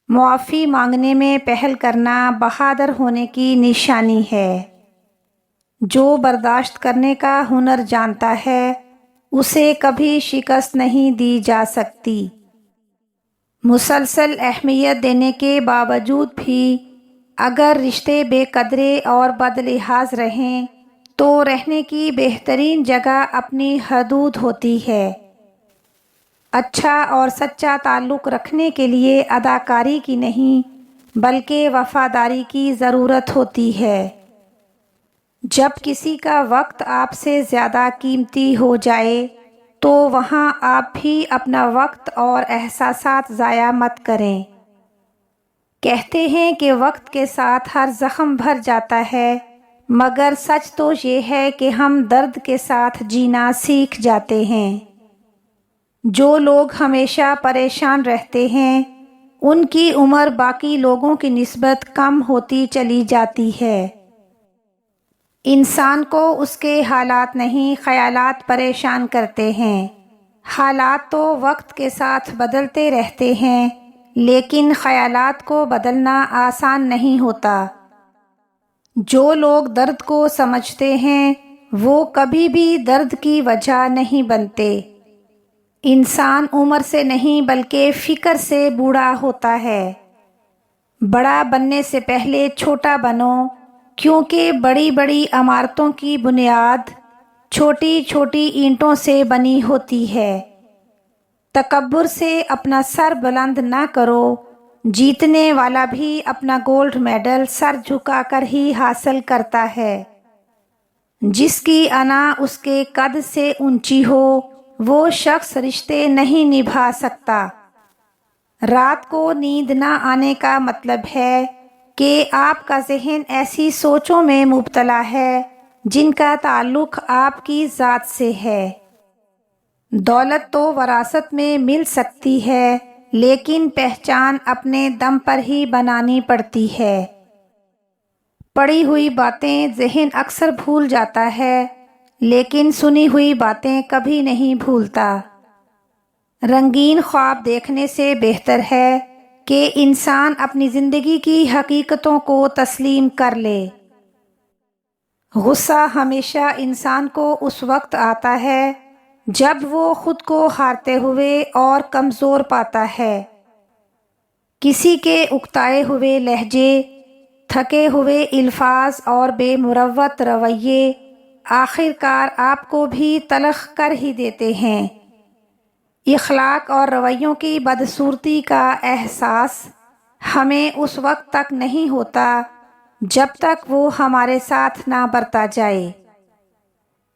معافی مانگنے میں پہل کرنا بہادر ہونے کی نشانی ہے۔ جو برداشت کرنے کا ہنر جانتا ہے اسے کبھی شکست نہیں دی جا سکتی۔ مسلسل اہمیت دینے کے باوجود بھی اگر رشتے بے قدرے اور بد لحاظ رہیں تو رہنے کی بہترین جگہ اپنی حدود ہوتی ہے۔ اچھا اور سچا تعلق رکھنے کے لیے اداکاری کی نہیں بلکہ وفاداری کی ضرورت ہوتی ہے۔ جب کسی کا وقت آپ سے زیادہ قیمتی ہو جائے تو وہاں آپ بھی اپنا وقت اور احساسات ضائع مت کریں۔ کہتے ہیں کہ وقت کے ساتھ ہر زخم بھر جاتا ہے، مگر سچ تو یہ ہے کہ ہم درد کے ساتھ جینا سیکھ جاتے ہیں۔ جو لوگ ہمیشہ پریشان رہتے ہیں ان کی عمر باقی لوگوں کی نسبت کم ہوتی چلی جاتی ہے۔ انسان کو اس کے حالات نہیں خیالات پریشان کرتے ہیں۔ حالات تو وقت کے ساتھ بدلتے رہتے ہیں لیکن خیالات کو بدلنا آسان نہیں ہوتا۔ جو لوگ درد کو سمجھتے ہیں وہ کبھی بھی درد کی وجہ نہیں بنتے۔ انسان عمر سے نہیں بلکہ فکر سے بوڑھا ہوتا ہے۔ بڑا بننے سے پہلے چھوٹا بنو، کیونکہ بڑی بڑی عمارتوں کی بنیاد چھوٹی چھوٹی اینٹوں سے بنی ہوتی ہے۔ تکبر سے اپنا سر بلند نہ کرو، جیتنے والا بھی اپنا گولڈ میڈل سر جھکا کر ہی حاصل کرتا ہے۔ جس کی انا اس کے قد سے اونچی ہو وہ شخص رشتے نہیں نبھا سکتا۔ رات کو نیند نہ آنے کا مطلب ہے کہ آپ کا ذہن ایسی سوچوں میں مبتلا ہے جن کا تعلق آپ کی ذات سے ہے۔ دولت تو وراثت میں مل سکتی ہے لیکن پہچان اپنے دم پر ہی بنانی پڑتی ہے۔ پڑھی ہوئی باتیں ذہن اکثر بھول جاتا ہے لیکن سنی ہوئی باتیں کبھی نہیں بھولتا۔ رنگین خواب دیکھنے سے بہتر ہے کہ انسان اپنی زندگی کی حقیقتوں کو تسلیم کر لے۔ غصہ ہمیشہ انسان کو اس وقت آتا ہے جب وہ خود کو ہارتے ہوئے اور کمزور پاتا ہے۔ کسی کے اکتائے ہوئے لہجے، تھکے ہوئے الفاظ اور بے مروت رویے آخر کار آپ کو بھی تلخ کر ہی دیتے ہیں۔ اخلاق اور رویوں کی بدصورتی کا احساس ہمیں اس وقت تک نہیں ہوتا جب تک وہ ہمارے ساتھ نہ برتا جائے۔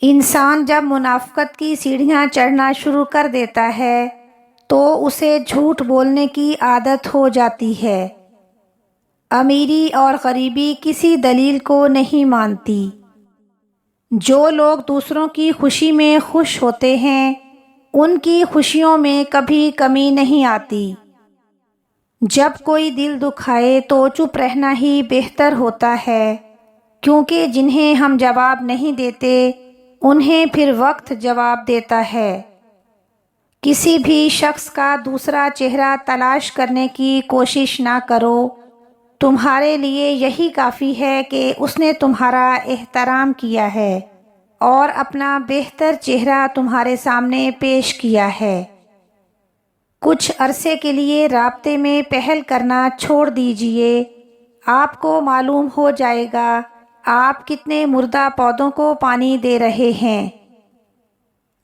انسان جب منافقت کی سیڑھیاں چڑھنا شروع کر دیتا ہے تو اسے جھوٹ بولنے کی عادت ہو جاتی ہے۔ امیری اور غریبی کسی دلیل کو نہیں مانتی۔ جو لوگ دوسروں کی خوشی میں خوش ہوتے ہیں ان کی خوشیوں میں کبھی کمی نہیں آتی۔ جب کوئی دل دکھائے تو چپ رہنا ہی بہتر ہوتا ہے، کیونکہ جنہیں ہم جواب نہیں دیتے انہیں پھر وقت جواب دیتا ہے۔ کسی بھی شخص کا دوسرا چہرہ تلاش کرنے کی کوشش نہ کرو، تمہارے لیے یہی کافی ہے کہ اس نے تمہارا احترام کیا ہے اور اپنا بہتر چہرہ تمہارے سامنے پیش کیا ہے۔ کچھ عرصے کے لیے رابطے میں پہل کرنا چھوڑ دیجئے، آپ کو معلوم ہو جائے گا آپ کتنے مردہ پودوں کو پانی دے رہے ہیں۔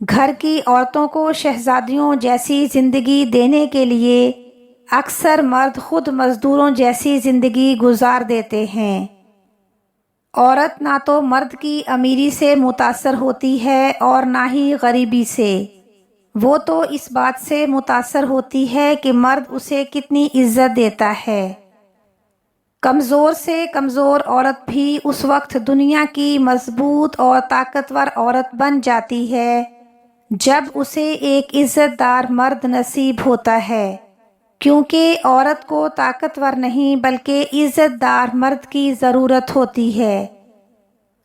گھر کی عورتوں کو شہزادیوں جیسی زندگی دینے کے لیے اکثر مرد خود مزدوروں جیسی زندگی گزار دیتے ہیں۔ عورت نہ تو مرد کی امیری سے متاثر ہوتی ہے اور نہ ہی غریبی سے، وہ تو اس بات سے متاثر ہوتی ہے کہ مرد اسے کتنی عزت دیتا ہے۔ کمزور سے کمزور عورت بھی اس وقت دنیا کی مضبوط اور طاقتور عورت بن جاتی ہے جب اسے ایک عزت دار مرد نصیب ہوتا ہے، کیونکہ عورت کو طاقتور نہیں بلکہ عزت دار مرد کی ضرورت ہوتی ہے۔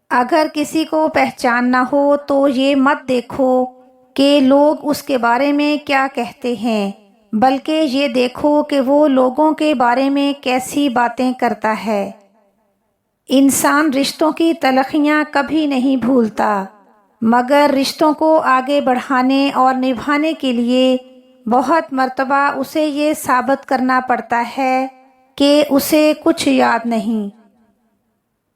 اگر کسی کو پہچاننا ہو تو یہ مت دیکھو کہ لوگ اس کے بارے میں کیا کہتے ہیں، بلکہ یہ دیکھو کہ وہ لوگوں کے بارے میں کیسی باتیں کرتا ہے۔ انسان رشتوں کی تلخیاں کبھی نہیں بھولتا، مگر رشتوں کو آگے بڑھانے اور نبھانے کے لیے بہت مرتبہ اسے یہ ثابت کرنا پڑتا ہے کہ اسے کچھ یاد نہیں۔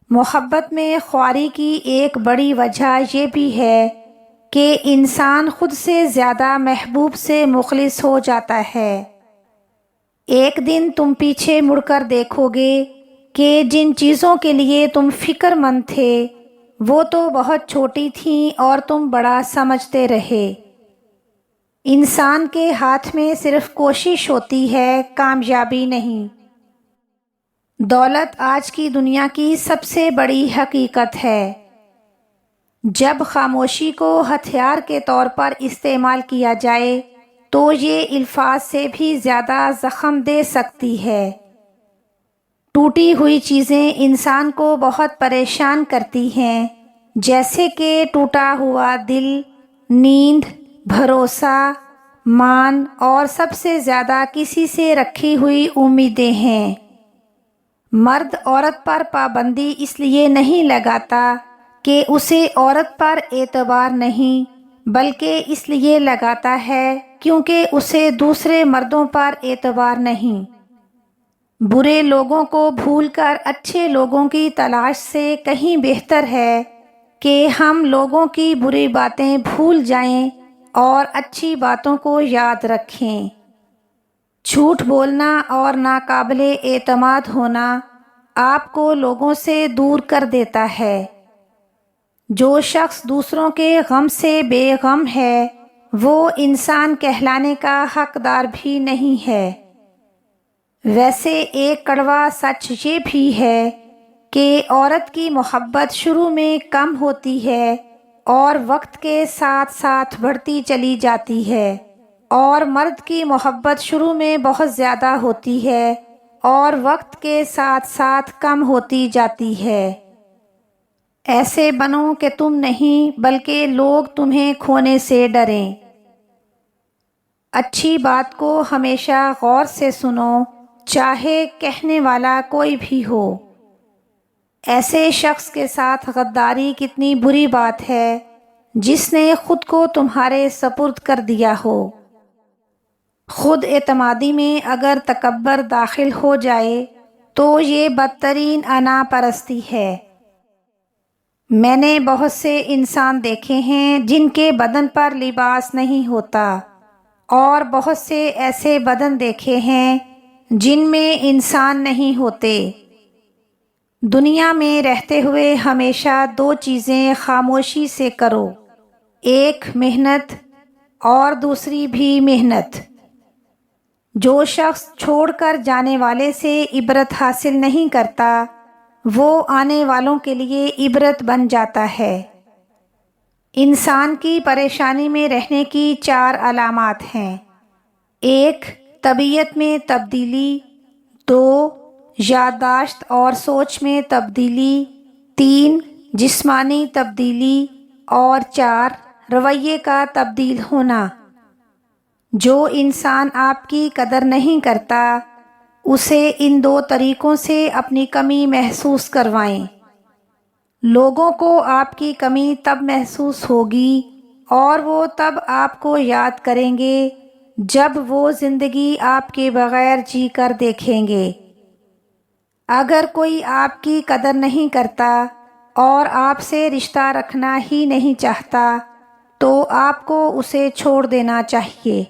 محبت میں خواری کی ایک بڑی وجہ یہ بھی ہے کہ انسان خود سے زیادہ محبوب سے مخلص ہو جاتا ہے۔ ایک دن تم پیچھے مڑ کر دیکھو گے کہ جن چیزوں کے لیے تم فکر مند تھے وہ تو بہت چھوٹی تھیں اور تم بڑا سمجھتے رہے۔ انسان کے ہاتھ میں صرف کوشش ہوتی ہے، کامیابی نہیں۔ دولت آج کی دنیا کی سب سے بڑی حقیقت ہے۔ جب خاموشی کو ہتھیار کے طور پر استعمال کیا جائے تو یہ الفاظ سے بھی زیادہ زخم دے سکتی ہے۔ ٹوٹی ہوئی چیزیں انسان کو بہت پریشان کرتی ہیں، جیسے کہ ٹوٹا ہوا دل، نیند، بھروسہ، مان اور سب سے زیادہ کسی سے رکھی ہوئی امیدیں ہیں۔ مرد عورت پر پابندی اس لیے نہیں لگاتا کہ اسے عورت پر اعتبار نہیں، بلکہ اس لیے لگاتا ہے کیونکہ اسے دوسرے مردوں پر اعتبار نہیں۔ برے لوگوں کو بھول کر اچھے لوگوں کی تلاش سے کہیں بہتر ہے کہ ہم لوگوں کی بری باتیں بھول جائیں اور اچھی باتوں کو یاد رکھیں۔ جھوٹ بولنا اور ناقابل اعتماد ہونا آپ کو لوگوں سے دور کر دیتا ہے۔ جو شخص دوسروں کے غم سے بے غم ہے وہ انسان کہلانے کا حقدار بھی نہیں ہے۔ ویسے ایک کڑوا سچ یہ بھی ہے کہ عورت کی محبت شروع میں کم ہوتی ہے اور وقت کے ساتھ ساتھ بڑھتی چلی جاتی ہے، اور مرد کی محبت شروع میں بہت زیادہ ہوتی ہے اور وقت کے ساتھ ساتھ کم ہوتی جاتی ہے۔ ایسے بنو کہ تم نہیں بلکہ لوگ تمہیں کھونے سے ڈریں۔ اچھی بات کو ہمیشہ غور سے سنو، چاہے کہنے والا کوئی بھی ہو۔ ایسے شخص کے ساتھ غداری کتنی بری بات ہے جس نے خود کو تمہارے سپرد کر دیا ہو۔ خود اعتمادی میں اگر تکبر داخل ہو جائے تو یہ بدترین انا پرستی ہے۔ میں نے بہت سے انسان دیکھے ہیں جن کے بدن پر لباس نہیں ہوتا، اور بہت سے ایسے بدن دیکھے ہیں جن میں انسان نہیں ہوتے۔ دنیا میں رہتے ہوئے ہمیشہ دو چیزیں خاموشی سے کرو، ایک محنت اور دوسری بھی محنت۔ جو شخص چھوڑ کر جانے والے سے عبرت حاصل نہیں کرتا وہ آنے والوں کے لیے عبرت بن جاتا ہے۔ انسان کی پریشانی میں رہنے کی 4 علامات ہیں: 1 طبیعت میں تبدیلی، 2 یادداشت اور سوچ میں تبدیلی، 3 جسمانی تبدیلی، اور 4 رویے کا تبدیل ہونا۔ جو انسان آپ کی قدر نہیں کرتا اسے ان 2 طریقوں سے اپنی کمی محسوس کروائیں۔ لوگوں کو آپ کی کمی تب محسوس ہوگی اور وہ تب آپ کو یاد کریں گے جب وہ زندگی آپ کے بغیر جی کر دیکھیں گے۔ اگر کوئی آپ کی قدر نہیں کرتا اور آپ سے رشتہ رکھنا ہی نہیں چاہتا تو آپ کو اسے چھوڑ دینا چاہیے۔